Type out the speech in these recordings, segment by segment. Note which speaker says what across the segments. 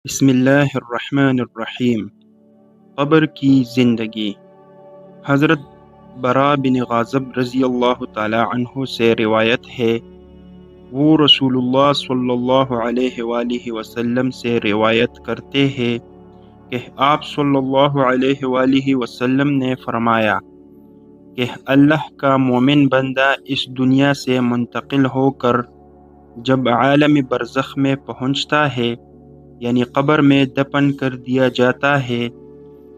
Speaker 1: بسم اللہ الرحمن الرحیم۔ قبر کی زندگی۔ حضرت برا بن غازب رضی اللہ تعالی عنہ سے روایت ہے، وہ رسول اللہ صلی اللہ علیہ وآلہ وسلم سے روایت کرتے ہیں کہ آپ صلی اللہ علیہ وآلہ وسلم نے فرمایا کہ اللہ کا مومن بندہ اس دنیا سے منتقل ہو کر جب عالم برزخ میں پہنچتا ہے، یعنی قبر میں دفن کر دیا جاتا ہے،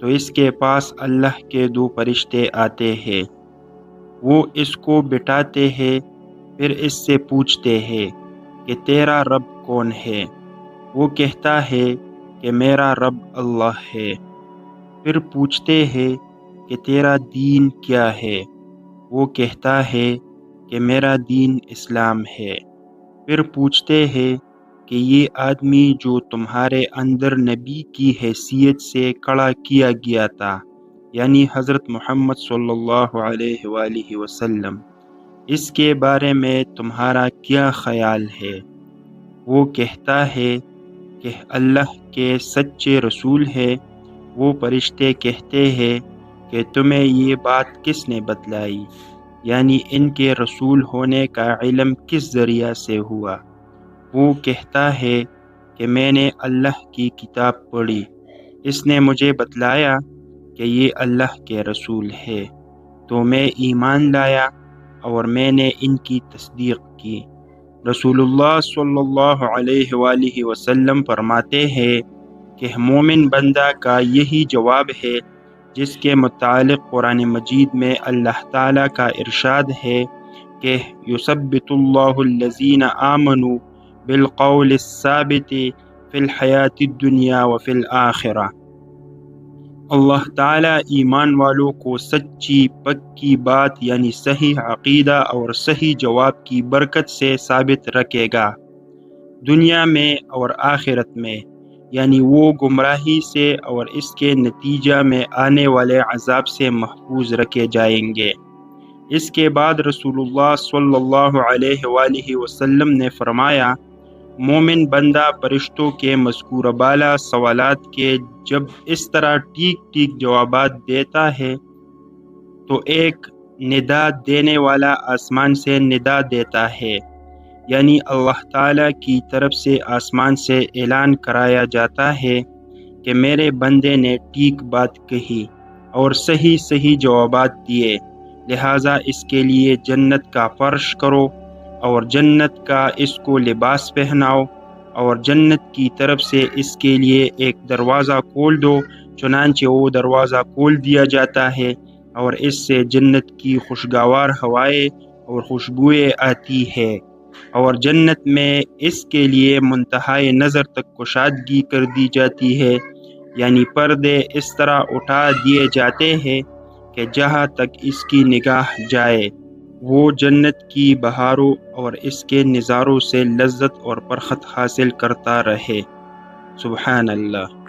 Speaker 1: تو اس کے پاس اللہ کے دو فرشتے آتے ہیں۔ وہ اس کو بٹھاتے ہیں، پھر اس سے پوچھتے ہیں کہ تیرا رب کون ہے؟ وہ کہتا ہے کہ میرا رب اللہ ہے۔ پھر پوچھتے ہیں کہ تیرا دین کیا ہے؟ وہ کہتا ہے کہ میرا دین اسلام ہے۔ پھر پوچھتے ہیں کہ یہ آدمی جو تمہارے اندر نبی کی حیثیت سے کھڑا کیا گیا تھا، یعنی حضرت محمد صلی اللہ علیہ وآلہ وسلم، اس کے بارے میں تمہارا کیا خیال ہے؟ وہ کہتا ہے کہ اللہ کے سچے رسول ہے۔ وہ فرشتے کہتے ہیں کہ تمہیں یہ بات کس نے بتلائی؟ یعنی ان کے رسول ہونے کا علم کس ذریعہ سے ہوا؟ وہ کہتا ہے کہ میں نے اللہ کی کتاب پڑھی، اس نے مجھے بتلایا کہ یہ اللہ کے رسول ہے، تو میں ایمان لایا اور میں نے ان کی تصدیق کی۔ رسول اللہ صلی اللہ علیہ وآلہ وسلم فرماتے ہیں کہ مومن بندہ کا یہی جواب ہے جس کے متعلق قرآن مجید میں اللہ تعالیٰ کا ارشاد ہے کہ یثبت اللہ الذین آمنوا بالقول الثابت فی الحیات الدنیا وفی الآخرہ۔ اللہ تعالیٰ ایمان والوں کو سچی پکی بات یعنی صحیح عقیدہ اور صحیح جواب کی برکت سے ثابت رکھے گا، دنیا میں اور آخرت میں، یعنی وہ گمراہی سے اور اس کے نتیجہ میں آنے والے عذاب سے محفوظ رکھے جائیں گے۔ اس کے بعد رسول اللہ صلی اللہ علیہ وآلہ وسلم نے فرمایا، مومن بندہ فرشتوں کے مذکورہ بالا سوالات کے جب اس طرح ٹھیک ٹھیک جوابات دیتا ہے تو ایک ندا دینے والا آسمان سے ندا دیتا ہے، یعنی اللہ تعالیٰ کی طرف سے آسمان سے اعلان کرایا جاتا ہے کہ میرے بندے نے ٹھیک بات کہی اور صحیح صحیح جوابات دیے، لہٰذا اس کے لیے جنت کا فرش کرو اور جنت کا اس کو لباس پہناؤ، اور جنت کی طرف سے اس کے لیے ایک دروازہ کھول دو، چنانچہ وہ دروازہ کھول دیا جاتا ہے اور اس سے جنت کی خوشگوار ہوائیں اور خوشبوئیں آتی ہے، اور جنت میں اس کے لیے منتہائے نظر تک کشادگی کر دی جاتی ہے، یعنی پردے اس طرح اٹھا دیے جاتے ہیں کہ جہاں تک اس کی نگاہ جائے وہ جنت کی بہاروں اور اس کے نظاروں سے لذت اور فرحت حاصل کرتا رہے۔ سبحان اللہ۔